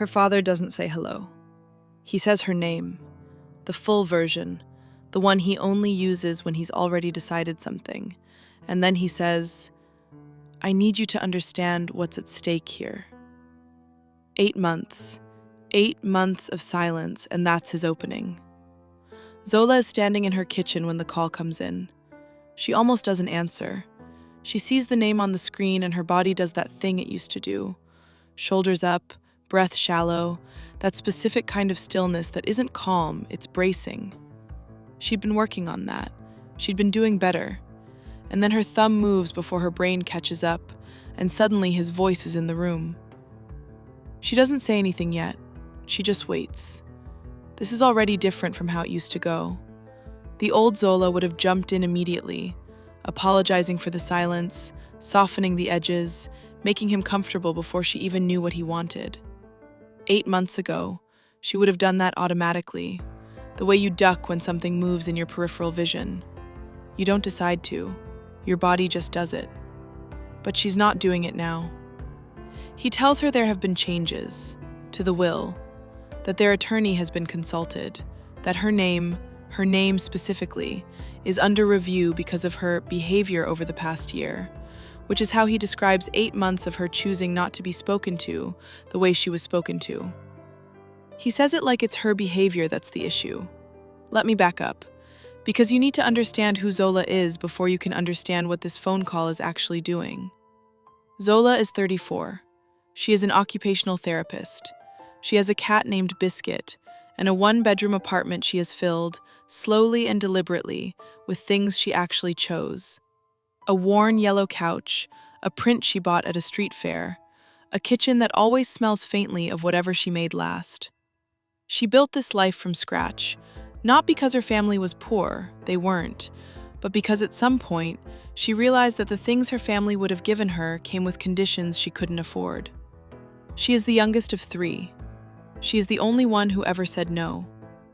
Her father doesn't say hello. He says her name, the full version, the one he only uses when he's already decided something. And then he says, "I need you to understand what's at stake here." 8 months. 8 months of silence, and that's his opening. Zola is standing in her kitchen when the call comes in. She almost doesn't answer. She sees the name on the screen and her body does that thing it used to do. Shoulders up, breath shallow, that specific kind of stillness that isn't calm, it's bracing. She'd been working on that. She'd been doing better. And then her thumb moves before her brain catches up, and suddenly his voice is in the room. She doesn't say anything yet. She just waits. This is already different from how it used to go. The old Zola would have jumped in immediately, apologizing for the silence, softening the edges, making him comfortable before she even knew what he wanted. 8 months ago, she would have done that automatically, the way you duck when something moves in your peripheral vision. You don't decide to. Your body just does it. But she's not doing it now. He tells her there have been changes to the will, that their attorney has been consulted, that her name specifically, is under review because of her behavior over the past year, which is how he describes 8 months of her choosing not to be spoken to the way she was spoken to. He says it like it's her behavior that's the issue. Let me back up, because you need to understand who Zola is before you can understand what this phone call is actually doing. Zola is 34. She is an occupational therapist. She has a cat named Biscuit, and a 1-bedroom apartment she has filled, slowly and deliberately, with things she actually chose. A worn yellow couch, a print she bought at a street fair, a kitchen that always smells faintly of whatever she made last. She built this life from scratch, not because her family was poor, they weren't, but because at some point, she realized that the things her family would have given her came with conditions she couldn't afford. She is the youngest of 3. She is the only one who ever said no.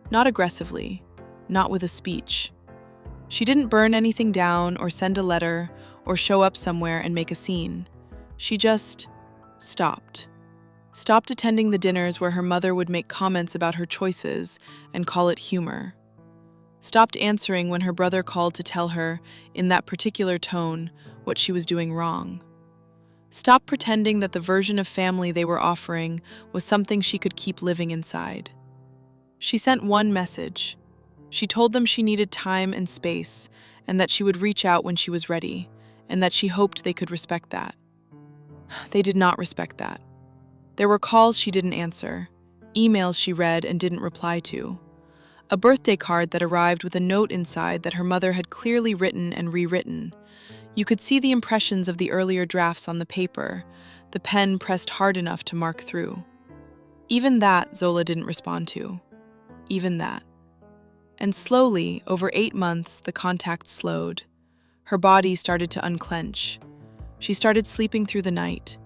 Not aggressively, not with a speech. She didn't burn anything down or send a letter or show up somewhere and make a scene. She just stopped. Stopped attending the dinners where her mother would make comments about her choices and call it humor. Stopped answering when her brother called to tell her, in that particular tone, what she was doing wrong. Stopped pretending that the version of family they were offering was something she could keep living inside. She sent one message. She told them she needed time and space, and that she would reach out when she was ready, and that she hoped they could respect that. They did not respect that. There were calls she didn't answer, emails she read and didn't reply to, a birthday card that arrived with a note inside that her mother had clearly written and rewritten. You could see the impressions of the earlier drafts on the paper, the pen pressed hard enough to mark through. Even that Zola didn't respond to. Even that. And slowly, over 8 months, the contact slowed. Her body started to unclench. She started sleeping through the night.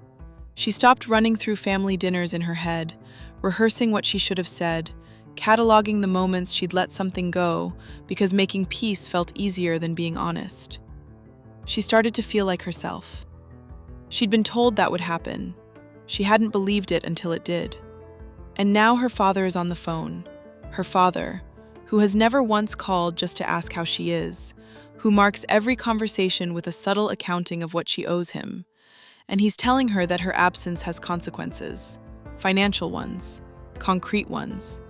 She stopped running through family dinners in her head, rehearsing what she should have said, cataloging the moments she'd let something go because making peace felt easier than being honest. She started to feel like herself. She'd been told that would happen. She hadn't believed it until it did. And now her father is on the phone. Her father, who has never once called just to ask how she is, who marks every conversation with a subtle accounting of what she owes him. And he's telling her that her absence has consequences, financial ones, concrete ones.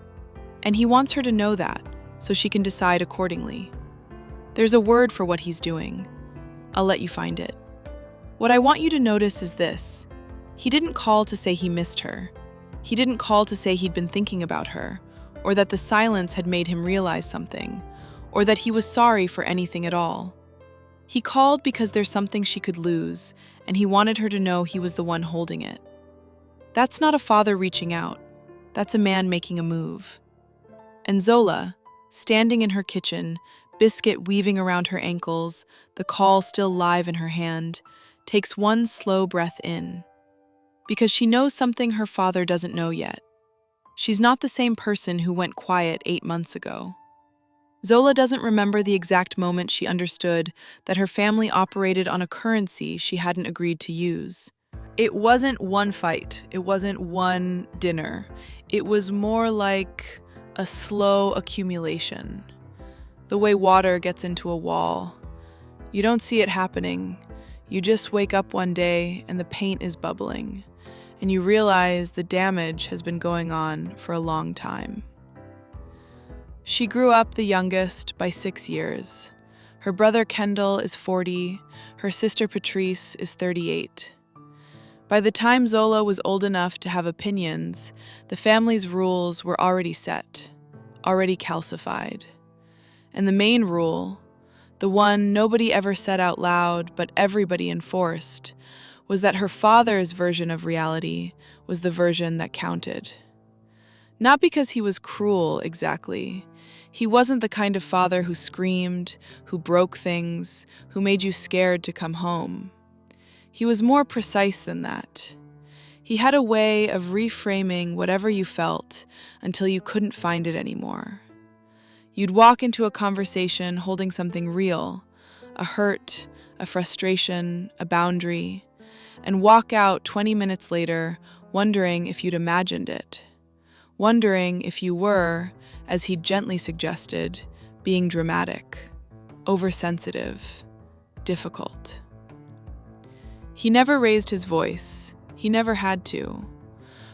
And he wants her to know that, so she can decide accordingly. There's a word for what he's doing. I'll let you find it. What I want you to notice is this. He didn't call to say he missed her. He didn't call to say he'd been thinking about her, or that the silence had made him realize something, or that he was sorry for anything at all. He called because there's something she could lose, and he wanted her to know he was the one holding it. That's not a father reaching out. That's a man making a move. And Zola, standing in her kitchen, Biscuit weaving around her ankles, the call still live in her hand, takes one slow breath in. Because she knows something her father doesn't know yet. She's not the same person who went quiet 8 months ago. Zola doesn't remember the exact moment she understood that her family operated on a currency she hadn't agreed to use. It wasn't one fight. It wasn't one dinner. It was more like a slow accumulation. The way water gets into a wall. You don't see it happening. You just wake up one day and the paint is bubbling, and you realize the damage has been going on for a long time. She grew up the youngest by 6 years. Her brother Kendall is 40, her sister Patrice is 38. By the time Zola was old enough to have opinions, the family's rules were already set, already calcified. And the main rule, the one nobody ever said out loud but everybody enforced, was that her father's version of reality was the version that counted. Not because he was cruel, exactly. He wasn't the kind of father who screamed, who broke things, who made you scared to come home. He was more precise than that. He had a way of reframing whatever you felt until you couldn't find it anymore. You'd walk into a conversation holding something real, a hurt, a frustration, a boundary, and walk out 20 minutes later wondering if you'd imagined it, wondering if you were, as he gently suggested, being dramatic, oversensitive, difficult. He never raised his voice. He never had to.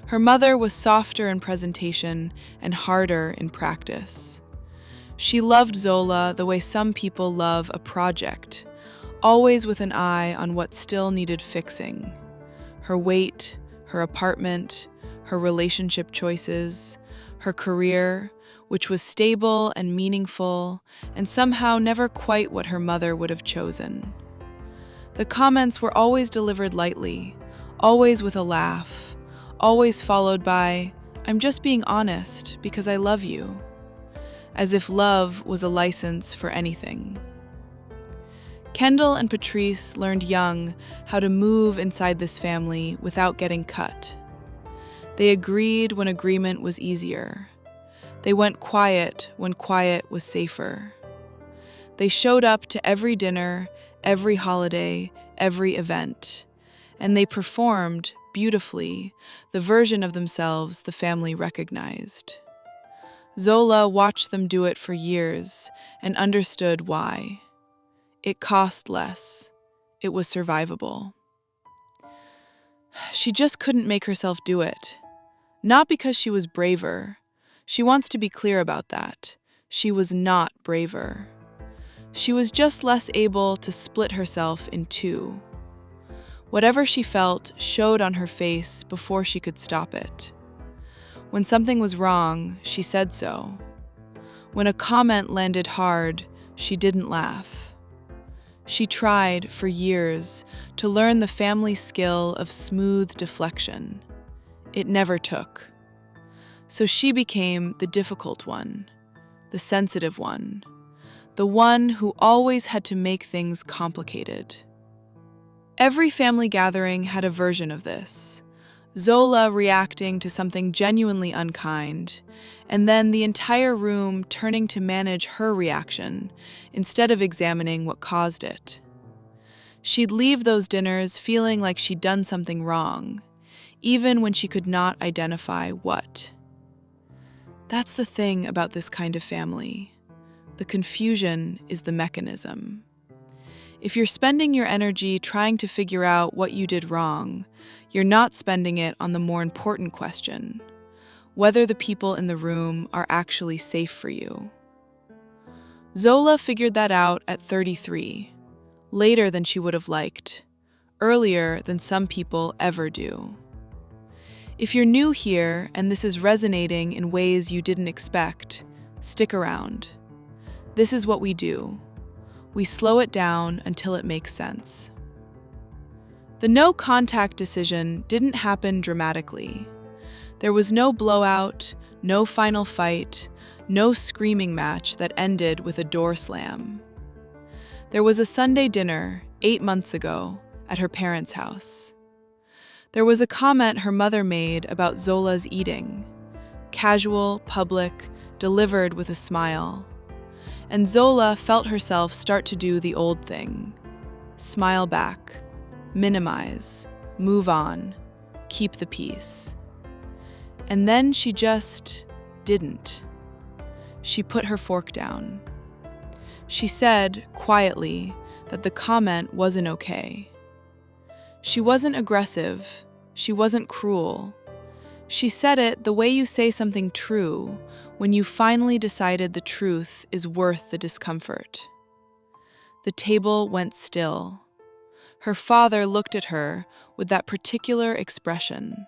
Her mother was softer in presentation and harder in practice. She loved Zola the way some people love a project, always with an eye on what still needed fixing. Her weight, her apartment, her relationship choices, her career, which was stable and meaningful, and somehow never quite what her mother would have chosen. The comments were always delivered lightly, always with a laugh, always followed by, "I'm just being honest because I love you," as if love was a license for anything. Kendall and Patrice learned young how to move inside this family without getting cut. They agreed when agreement was easier. They went quiet when quiet was safer. They showed up to every dinner, every holiday, every event, and they performed, beautifully, the version of themselves the family recognized. Zola watched them do it for years and understood why. It cost less. It was survivable. She just couldn't make herself do it. Not because she was braver. She wants to be clear about that. She was not braver. She was just less able to split herself in two. Whatever she felt showed on her face before she could stop it. When something was wrong, she said so. When a comment landed hard, she didn't laugh. She tried, for years, to learn the family skill of smooth deflection. It never took. So she became the difficult one, the sensitive one, the one who always had to make things complicated. Every family gathering had a version of this. Zola reacting to something genuinely unkind, and then the entire room turning to manage her reaction instead of examining what caused it. She'd leave those dinners feeling like she'd done something wrong, even when she could not identify what. That's the thing about this kind of family. The confusion is the mechanism. If you're spending your energy trying to figure out what you did wrong, you're not spending it on the more important question, whether the people in the room are actually safe for you. Zola figured that out at 33, later than she would have liked, earlier than some people ever do. If you're new here and this is resonating in ways you didn't expect, stick around. This is what we do. We slow it down until it makes sense. The no-contact decision didn't happen dramatically. There was no blowout, no final fight, no screaming match that ended with a door slam. There was a Sunday dinner 8 months ago at her parents' house. There was a comment her mother made about Zola's eating. Casual, public, delivered with a smile. And Zola felt herself start to do the old thing. Smile back. Minimize. move on, keep the peace. And then she just didn't. She put her fork down. She said, quietly, that the comment wasn't okay. She wasn't aggressive. She wasn't cruel. She said it the way you say something true when you finally decided the truth is worth the discomfort. The table went still. Her father looked at her with that particular expression.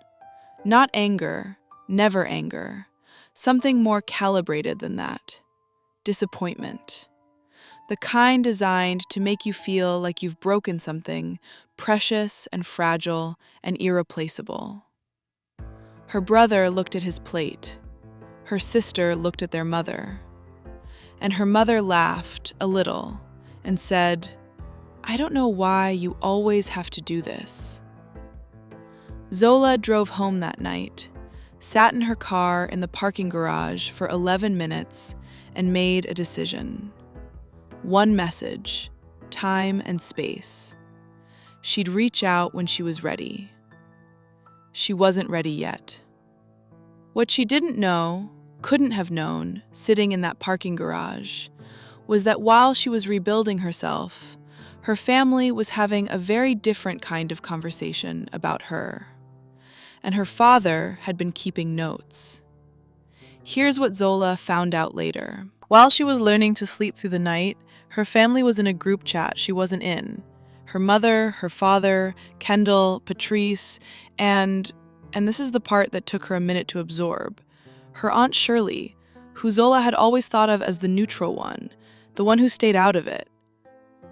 Not anger, never anger. Something more calibrated than that. Disappointment. The kind designed to make you feel like you've broken something precious and fragile and irreplaceable. Her brother looked at his plate. Her sister looked at their mother. And her mother laughed a little and said, "I don't know why you always have to do this." Zola drove home that night, sat in her car in the parking garage for 11 minutes, and made a decision. One message, time and space. She'd reach out when she was ready. She wasn't ready yet. What she didn't know, couldn't have known, sitting in that parking garage, was that while she was rebuilding herself, her family was having a very different kind of conversation about her. And her father had been keeping notes. Here's what Zola found out later. While she was learning to sleep through the night, her family was in a group chat she wasn't in. Her mother, her father, Kendall, Patrice, and this is the part that took her a minute to absorb, her Aunt Shirley, who Zola had always thought of as the neutral one, the one who stayed out of it.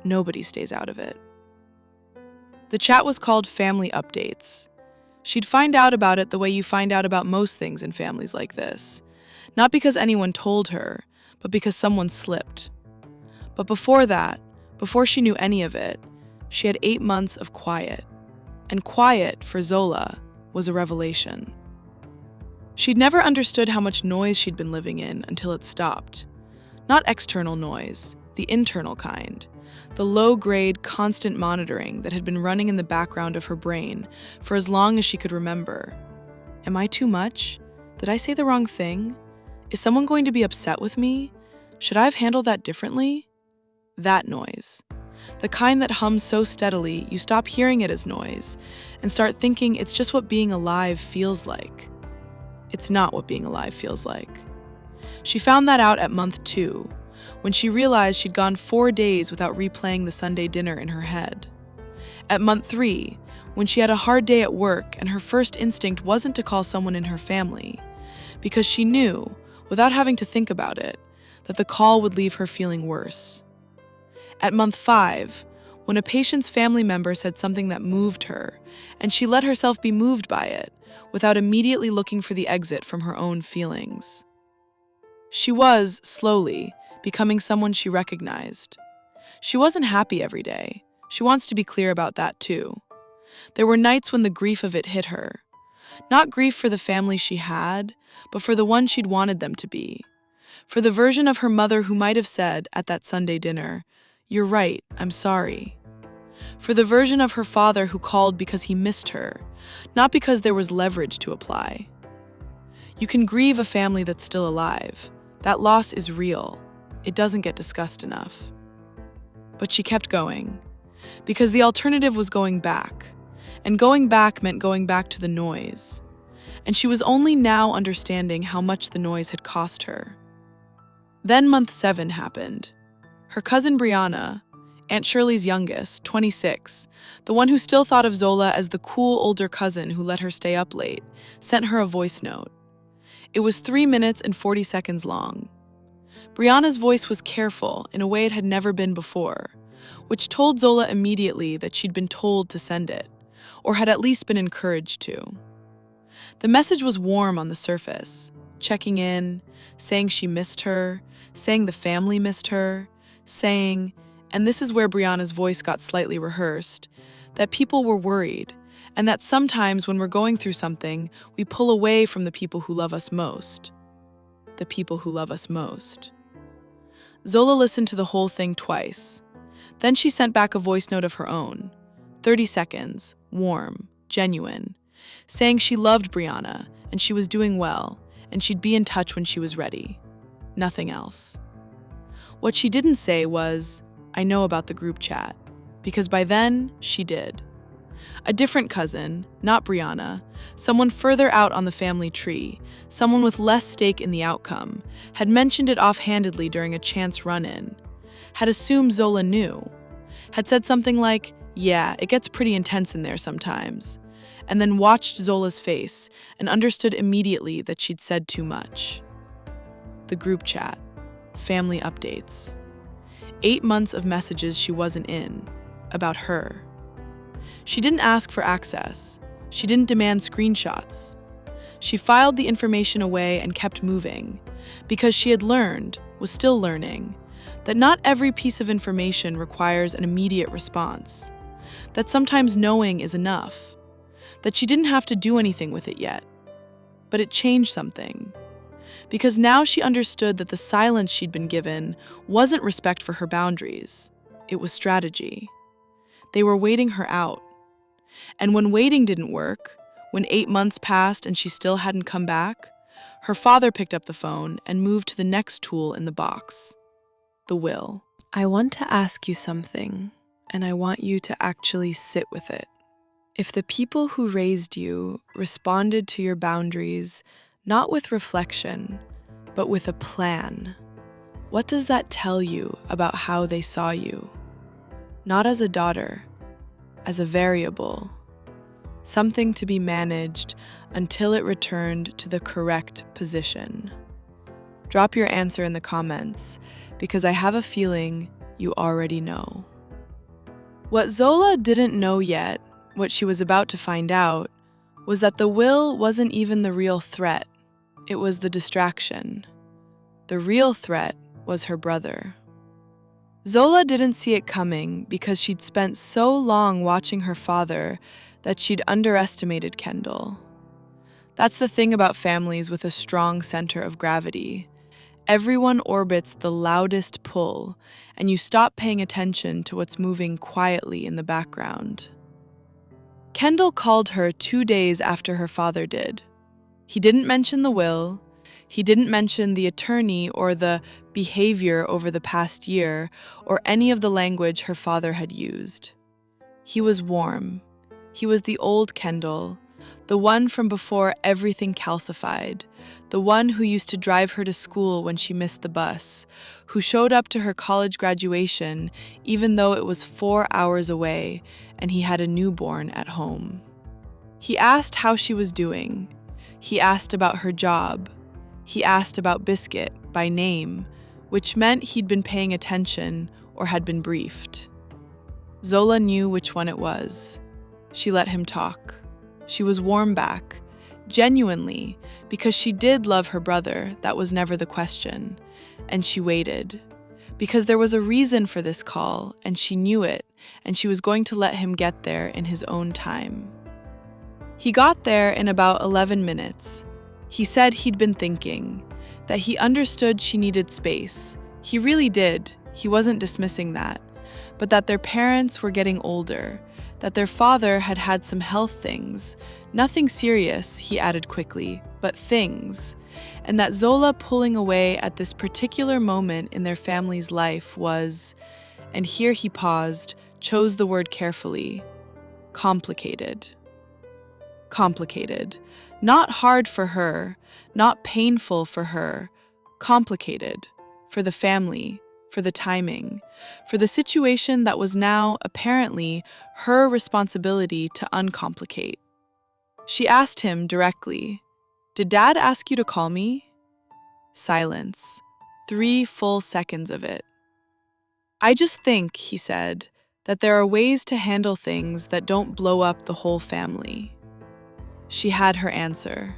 Nobody stays out of it. The chat was called Family Updates. She'd find out about it the way you find out about most things in families like this. Not because anyone told her, but because someone slipped. But before that, before she knew any of it, she had 8 months of quiet. And quiet, for Zola, was a revelation. She'd never understood how much noise she'd been living in until it stopped. Not external noise, the internal kind. The low-grade, constant monitoring that had been running in the background of her brain for as long as she could remember. Am I too much? Did I say the wrong thing? Is someone going to be upset with me? Should I have handled that differently? That noise. The kind that hums so steadily you stop hearing it as noise and start thinking it's just what being alive feels like. It's not what being alive feels like. She found that out at month 2, when she realized she'd gone 4 days without replaying the Sunday dinner in her head. At month 3, when she had a hard day at work and her first instinct wasn't to call someone in her family, because she knew, without having to think about it, that the call would leave her feeling worse. At month 5, when a patient's family member said something that moved her, and she let herself be moved by it, without immediately looking for the exit from her own feelings. She was, slowly, becoming someone she recognized. She wasn't happy every day. She wants to be clear about that too. There were nights when the grief of it hit her. Not grief for the family she had, but for the one she'd wanted them to be. For the version of her mother who might have said, at that Sunday dinner, "You're right, I'm sorry." For the version of her father who called because he missed her, not because there was leverage to apply. You can grieve a family that's still alive. That loss is real. It doesn't get discussed enough. But she kept going, because the alternative was going back, and going back meant going back to the noise. And she was only now understanding how much the noise had cost her. Then month 7 happened. Her cousin Brianna, Aunt Shirley's youngest, 26, the one who still thought of Zola as the cool older cousin who let her stay up late, sent her a voice note. It was 3 minutes and 40 seconds long. Brianna's voice was careful in a way it had never been before, which told Zola immediately that she'd been told to send it, or had at least been encouraged to. The message was warm on the surface, checking in, saying she missed her, saying the family missed her, saying, and this is where Brianna's voice got slightly rehearsed, that people were worried, and that sometimes when we're going through something, we pull away from the people who love us most. The people who love us most. Zola listened to the whole thing twice. Then she sent back a voice note of her own. 30 seconds, warm, genuine, saying she loved Brianna and she was doing well and she'd be in touch when she was ready. Nothing else. What she didn't say was, "I know about the group chat," because by then she did. A different cousin, not Brianna, someone further out on the family tree, someone with less stake in the outcome, had mentioned it offhandedly during a chance run-in, had assumed Zola knew, had said something like, "Yeah, it gets pretty intense in there sometimes," and then watched Zola's face and understood immediately that she'd said too much. The group chat. Family updates. 8 months of messages she wasn't in, about her. She didn't ask for access. She didn't demand screenshots. She filed the information away and kept moving, because she had learned, was still learning, that not every piece of information requires an immediate response, that sometimes knowing is enough, that she didn't have to do anything with it yet. But it changed something. Because now she understood that the silence she'd been given wasn't respect for her boundaries. It was strategy. They were waiting her out. And when waiting didn't work, when 8 months passed and she still hadn't come back, her father picked up the phone and moved to the next tool in the box, the will. "I want to ask you something, and I want you to actually sit with it. If the people who raised you responded to your boundaries not with reflection, but with a plan, what does that tell you about how they saw you? Not as a daughter, as a variable, something to be managed until it returned to the correct position." Drop your answer in the comments, because I have a feeling you already know. What Zola didn't know yet, what she was about to find out, was that the will wasn't even the real threat. It was the distraction. The real threat was her brother. Zola didn't see it coming because she'd spent so long watching her father that she'd underestimated Kendall. That's the thing about families with a strong center of gravity. Everyone orbits the loudest pull, and you stop paying attention to what's moving quietly in the background. Kendall called her 2 days after her father did. He didn't mention the will, he didn't mention the attorney or the behavior over the past year or any of the language her father had used. He was warm. He was the old Kendall, the one from before everything calcified, the one who used to drive her to school when she missed the bus, who showed up to her college graduation even though it was 4 hours away and he had a newborn at home. He asked how she was doing. He asked about her job. He asked about Biscuit by name, which meant he'd been paying attention or had been briefed. Zola knew which one it was. She let him talk. She was warm back, genuinely, because she did love her brother, that was never the question. And she waited, because there was a reason for this call, and she knew it, and she was going to let him get there in his own time. He got there in about 11 minutes. He said he'd been thinking, that he understood she needed space. He really did, he wasn't dismissing that, but that their parents were getting older, that their father had had some health things, nothing serious, he added quickly, but things, and that Zola pulling away at this particular moment in their family's life was, and here he paused, chose the word carefully, complicated. Complicated. Not hard for her, not painful for her, complicated, for the family, for the timing, for the situation that was now, apparently, her responsibility to uncomplicate. She asked him directly, "Did Dad ask you to call me?" Silence. 3 full seconds of it. "I just think," he said, "that there are ways to handle things that don't blow up the whole family." She had her answer.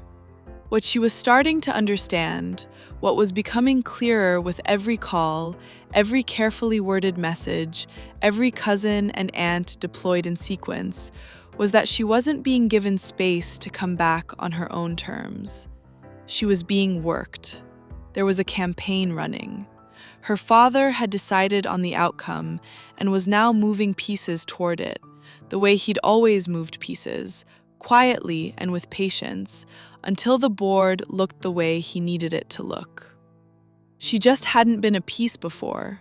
What she was starting to understand, what was becoming clearer with every call, every carefully worded message, every cousin and aunt deployed in sequence, was that she wasn't being given space to come back on her own terms. She was being worked. There was a campaign running. Her father had decided on the outcome and was now moving pieces toward it, the way he'd always moved pieces, quietly and with patience, until the board looked the way he needed it to look. She just hadn't been a piece before.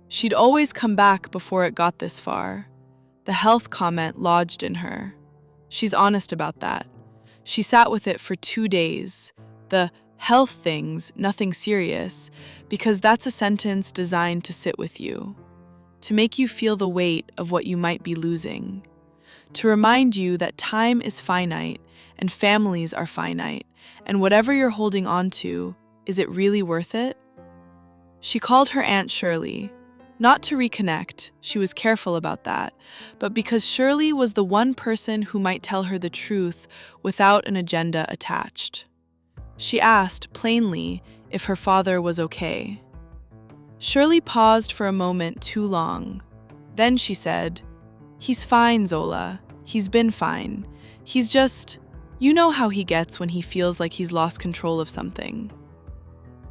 She'd always come back before it got this far. The health comment lodged in her. She's honest about that. She sat with it for 2 days. The health things, nothing serious, because that's a sentence designed to sit with you, to make you feel the weight of what you might be losing, to remind you that time is finite and families are finite, and whatever you're holding on to, is it really worth it? She called her Aunt Shirley, not to reconnect, she was careful about that, but because Shirley was the one person who might tell her the truth without an agenda attached. She asked, plainly, if her father was okay. Shirley paused for a moment too long. Then she said, "He's fine, Zola. He's been fine. He's just, you know how he gets when he feels like he's lost control of something."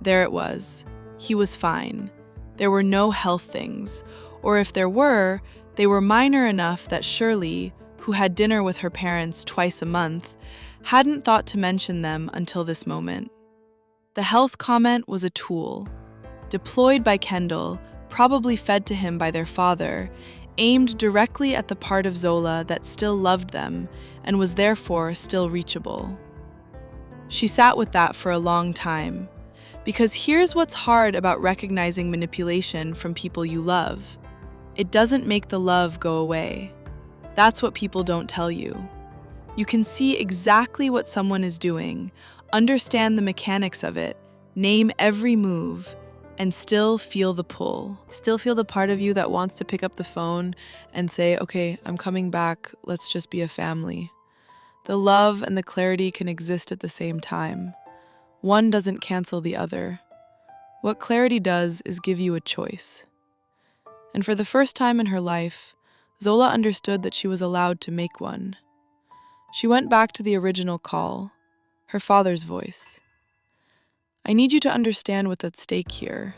There it was. He was fine. There were no health things, or if there were, they were minor enough that Shirley, who had dinner with her parents twice a month, hadn't thought to mention them until this moment. The health comment was a tool, deployed by Kendall, probably fed to him by their father, aimed directly at the part of Zola that still loved them and was therefore still reachable. She sat with that for a long time, because here's what's hard about recognizing manipulation from people you love. It doesn't make the love go away. That's what people don't tell you. You can see exactly what someone is doing, understand the mechanics of it, name every move, and still feel the pull. Still feel the part of you that wants to pick up the phone and say, "Okay, I'm coming back, let's just be a family." The love and the clarity can exist at the same time. One doesn't cancel the other. What clarity does is give you a choice. And for the first time in her life, Zola understood that she was allowed to make one. She went back to the original call, her father's voice. "I need you to understand what's at stake here."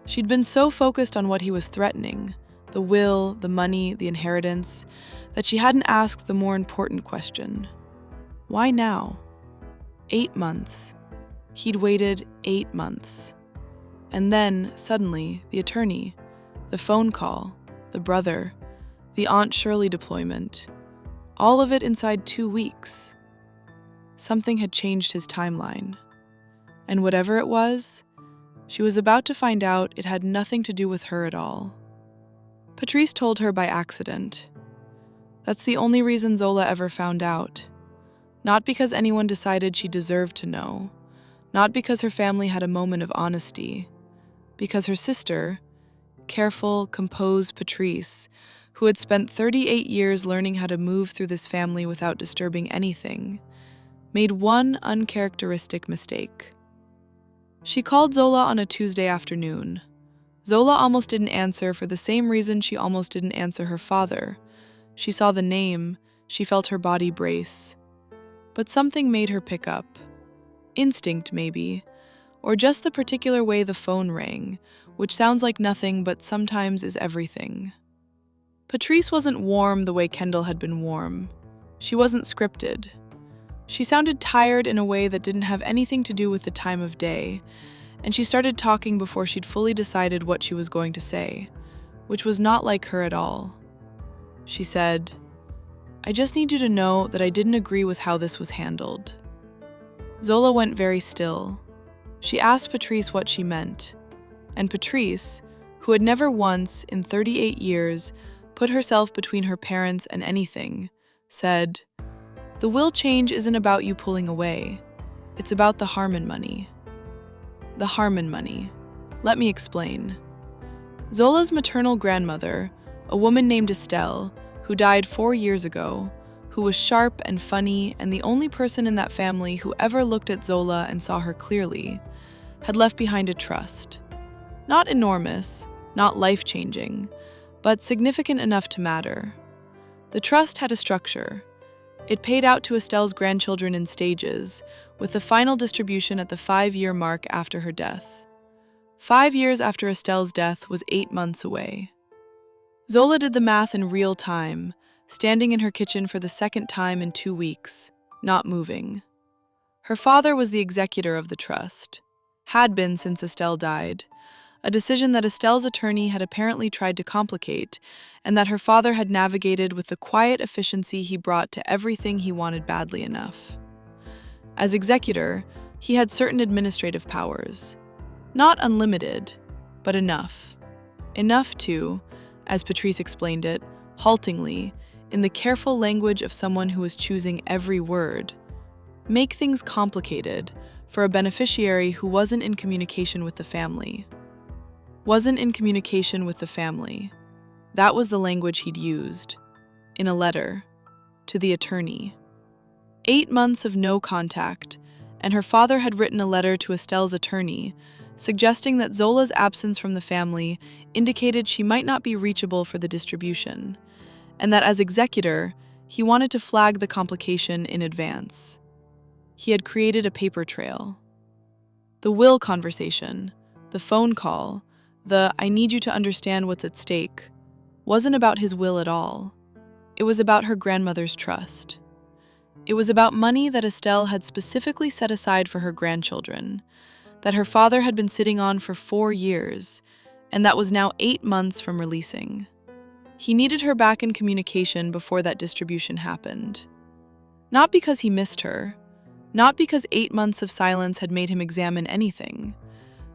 She'd been so focused on what he was threatening, the will, the money, the inheritance, that she hadn't asked the more important question. Why now? 8 months. He'd waited 8 months. And then, suddenly, the attorney, the phone call, the brother, the Aunt Shirley deployment, all of it inside 2 weeks. Something had changed his timeline. And whatever it was, she was about to find out it had nothing to do with her at all. Patrice told her by accident. That's the only reason Zola ever found out. Not because anyone decided she deserved to know. Not because her family had a moment of honesty. Because her sister, careful, composed Patrice, who had spent 38 years learning how to move through this family without disturbing anything, made one uncharacteristic mistake. She called Zola on a Tuesday afternoon. Zola almost didn't answer for the same reason she almost didn't answer her father. She saw the name, she felt her body brace. But something made her pick up. Instinct, maybe, or just the particular way the phone rang, which sounds like nothing but sometimes is everything. Patrice wasn't warm the way Kendall had been warm. She wasn't scripted. She sounded tired in a way that didn't have anything to do with the time of day, and she started talking before she'd fully decided what she was going to say, which was not like her at all. She said, "I just need you to know that I didn't agree with how this was handled." Zola went very still. She asked Patrice what she meant, and Patrice, who had never once, in 38 years, put herself between her parents and anything, said, "The will change isn't about you pulling away. It's about the Harmon money." The Harmon money. Let me explain. Zola's maternal grandmother, a woman named Estelle, who died 4 years ago, who was sharp and funny and the only person in that family who ever looked at Zola and saw her clearly, had left behind a trust. Not enormous, not life-changing, but significant enough to matter. The trust had a structure. It paid out to Estelle's grandchildren in stages, with the final distribution at the 5-year mark after her death. 5 years after Estelle's death was 8 months away. Zola did the math in real time, standing in her kitchen for the second time in 2 weeks, not moving. Her father was the executor of the trust, had been since Estelle died, a decision that Estelle's attorney had apparently tried to complicate, and that her father had navigated with the quiet efficiency he brought to everything he wanted badly enough. As executor, he had certain administrative powers. Not unlimited, but enough. Enough to, as Patrice explained it, haltingly, in the careful language of someone who was choosing every word, make things complicated for a beneficiary who wasn't in communication with the family. Wasn't in communication with the family. That was the language he'd used, in a letter, to the attorney. 8 months of no contact, and her father had written a letter to Estelle's attorney, suggesting that Zola's absence from the family indicated she might not be reachable for the distribution, and that as executor, he wanted to flag the complication in advance. He had created a paper trail. The will conversation, the phone call, the "I need you to understand what's at stake," wasn't about his will at all. It was about her grandmother's trust. It was about money that Estelle had specifically set aside for her grandchildren, that her father had been sitting on for 4 years, and that was now 8 months from releasing. He needed her back in communication before that distribution happened. Not because he missed her, not because 8 months of silence had made him examine anything,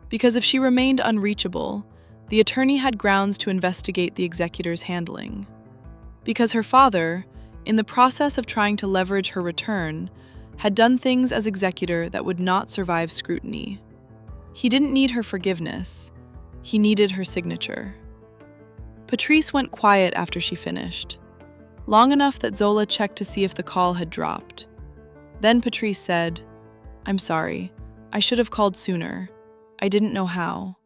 because if she remained unreachable, the attorney had grounds to investigate the executor's handling. Because her father, in the process of trying to leverage her return, had done things as executor that would not survive scrutiny. He didn't need her forgiveness. He needed her signature. Patrice went quiet after she finished, long enough that Zola checked to see if the call had dropped. Then Patrice said, "I'm sorry. I should have called sooner. I didn't know how."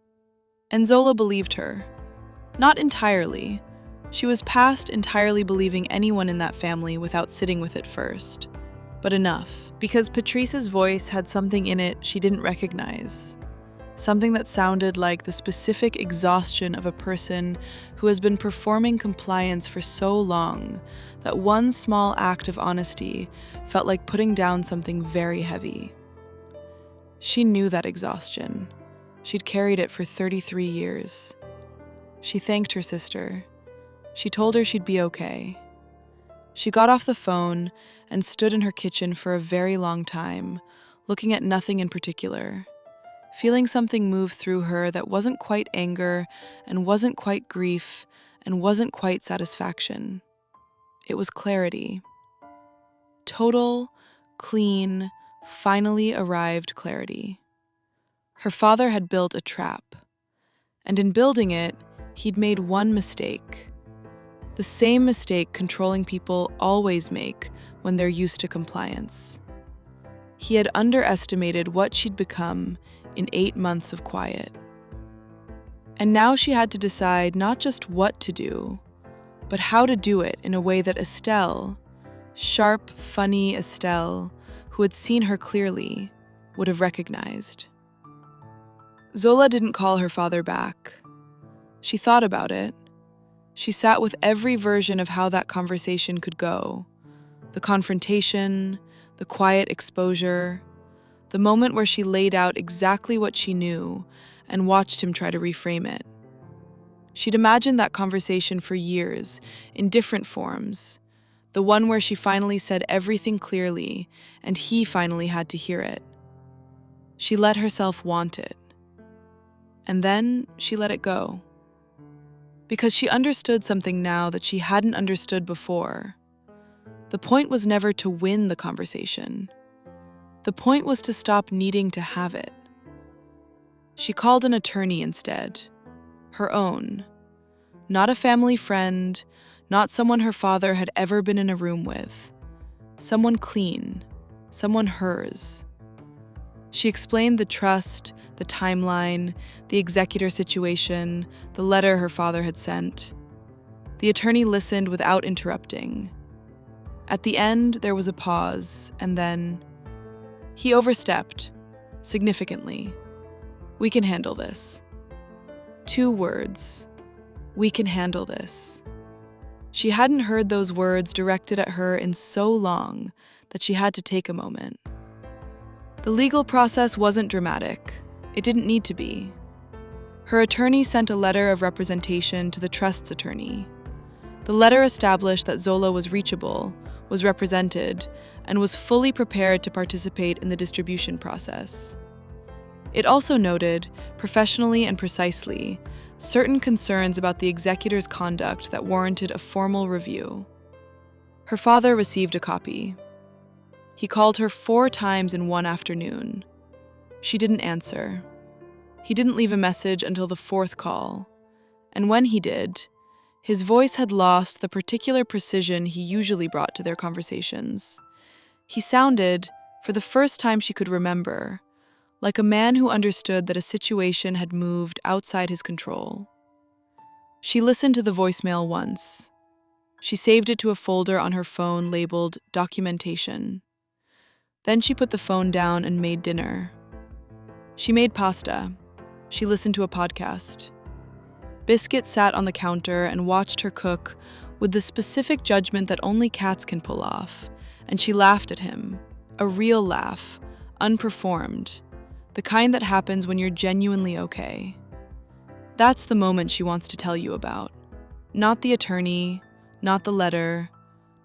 And Zola believed her. Not entirely. She was past entirely believing anyone in that family without sitting with it first. But enough, because Patrice's voice had something in it she didn't recognize. Something that sounded like the specific exhaustion of a person who has been performing compliance for so long that one small act of honesty felt like putting down something very heavy. She knew that exhaustion. She'd carried it for 33 years. She thanked her sister. She told her she'd be okay. She got off the phone and stood in her kitchen for a very long time, looking at nothing in particular, feeling something move through her that wasn't quite anger and wasn't quite grief and wasn't quite satisfaction. It was clarity. Total, clean, finally arrived clarity. Her father had built a trap, and in building it, he'd made one mistake. The same mistake controlling people always make when they're used to compliance. He had underestimated what she'd become in 8 months of quiet. And now she had to decide not just what to do, but how to do it in a way that Estelle, sharp, funny Estelle, who had seen her clearly, would have recognized. Zola didn't call her father back. She thought about it. She sat with every version of how that conversation could go. The confrontation, the quiet exposure, the moment where she laid out exactly what she knew and watched him try to reframe it. She'd imagined that conversation for years, in different forms. The one where she finally said everything clearly, and he finally had to hear it. She let herself want it. And then she let it go. Because she understood something now that she hadn't understood before. The point was never to win the conversation. The point was to stop needing to have it. She called an attorney instead. Her own. Not a family friend, not someone her father had ever been in a room with. Someone clean, someone hers. She explained the trust, the timeline, the executor situation, the letter her father had sent. The attorney listened without interrupting. At the end, there was a pause, and then he overstepped, significantly. "We can handle this." 2 words. "We can handle this." She hadn't heard those words directed at her in so long that she had to take a moment. The legal process wasn't dramatic. It didn't need to be. Her attorney sent a letter of representation to the trust's attorney. The letter established that Zola was reachable, was represented, and was fully prepared to participate in the distribution process. It also noted, professionally and precisely, certain concerns about the executor's conduct that warranted a formal review. Her father received a copy. He called her 4 times in one afternoon. She didn't answer. He didn't leave a message until the 4th call, and when he did, his voice had lost the particular precision he usually brought to their conversations. He sounded, for the first time she could remember, like a man who understood that a situation had moved outside his control. She listened to the voicemail once. She saved it to a folder on her phone labeled Documentation. Then she put the phone down and made dinner. She made pasta. She listened to a podcast. Biscuit sat on the counter and watched her cook with the specific judgment that only cats can pull off, and she laughed at him. A real laugh, unperformed, the kind that happens when you're genuinely okay. That's the moment she wants to tell you about. Not the attorney, not the letter,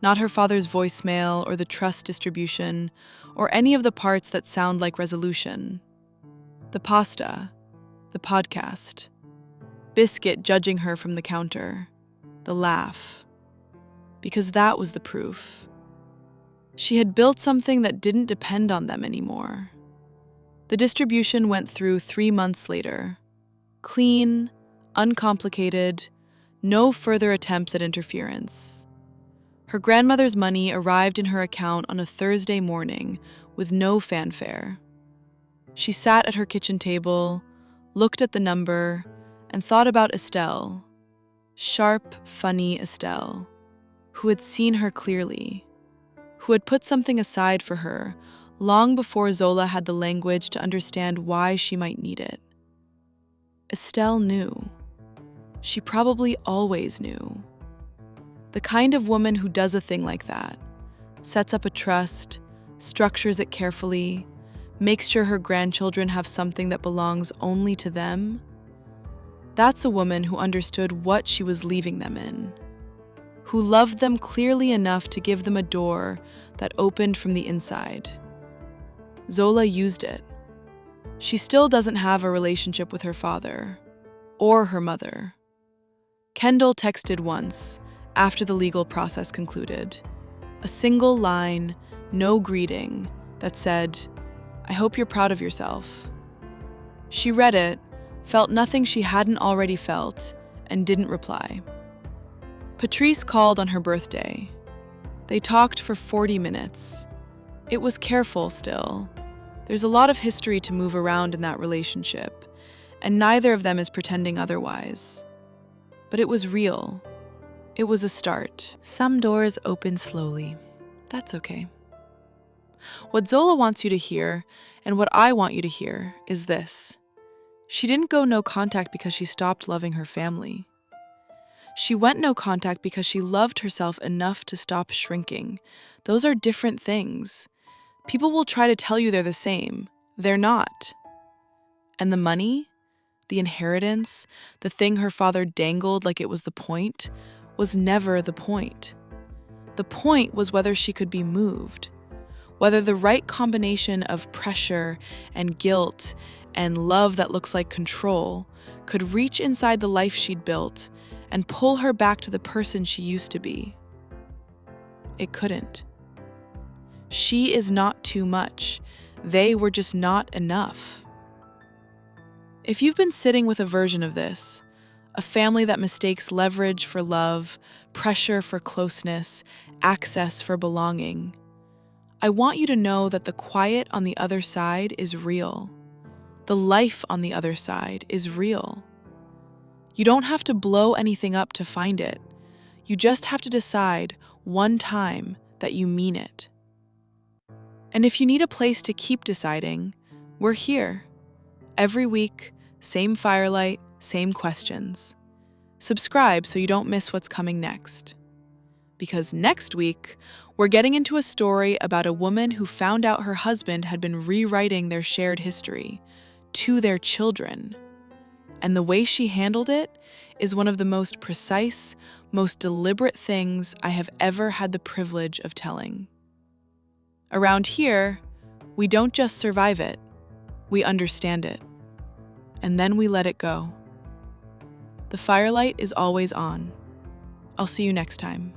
not her father's voicemail or the trust distribution, or any of the parts that sound like resolution. The pasta, the podcast, Biscuit judging her from the counter, the laugh. Because that was the proof. She had built something that didn't depend on them anymore. The distribution went through 3 months later. Clean, uncomplicated, no further attempts at interference. Her grandmother's money arrived in her account on a Thursday morning with no fanfare. She sat at her kitchen table, looked at the number, and thought about Estelle, sharp, funny Estelle, who had seen her clearly, who had put something aside for her long before Zola had the language to understand why she might need it. Estelle knew. She probably always knew. The kind of woman who does a thing like that, sets up a trust, structures it carefully, makes sure her grandchildren have something that belongs only to them. That's a woman who understood what she was leaving them in, who loved them clearly enough to give them a door that opened from the inside. Zola used it. She still doesn't have a relationship with her father, or her mother. Kendall texted once, after the legal process concluded, a single line, no greeting, that said, "I hope you're proud of yourself." She read it, felt nothing she hadn't already felt, and didn't reply. Patrice called on her birthday. They talked for 40 minutes. It was careful still. There's a lot of history to move around in that relationship, and neither of them is pretending otherwise. But it was real. It was a start. Some doors open slowly. That's okay. What Zola wants you to hear, and what I want you to hear, is this. She didn't go no contact because she stopped loving her family. She went no contact because she loved herself enough to stop shrinking. Those are different things. People will try to tell you they're the same. They're not. And the money, the inheritance, the thing her father dangled like it was the point, was never the point. The point was whether she could be moved, whether the right combination of pressure and guilt and love that looks like control could reach inside the life she'd built and pull her back to the person she used to be. It couldn't. She is not too much. They were just not enough. If you've been sitting with a version of this, a family that mistakes leverage for love, pressure for closeness, access for belonging, I want you to know that the quiet on the other side is real. The life on the other side is real. You don't have to blow anything up to find it. You just have to decide one time that you mean it. And if you need a place to keep deciding, we're here. Every week, same Firelight, same questions. Subscribe so you don't miss what's coming next. because next week, we're getting into a story about a woman who found out her husband had been rewriting their shared history to their children. And the way she handled it is one of the most precise, most deliberate things I have ever had the privilege of telling. Around here, we don't just survive it, we understand it. And then we let it go. The firelight is always on. I'll see you next time.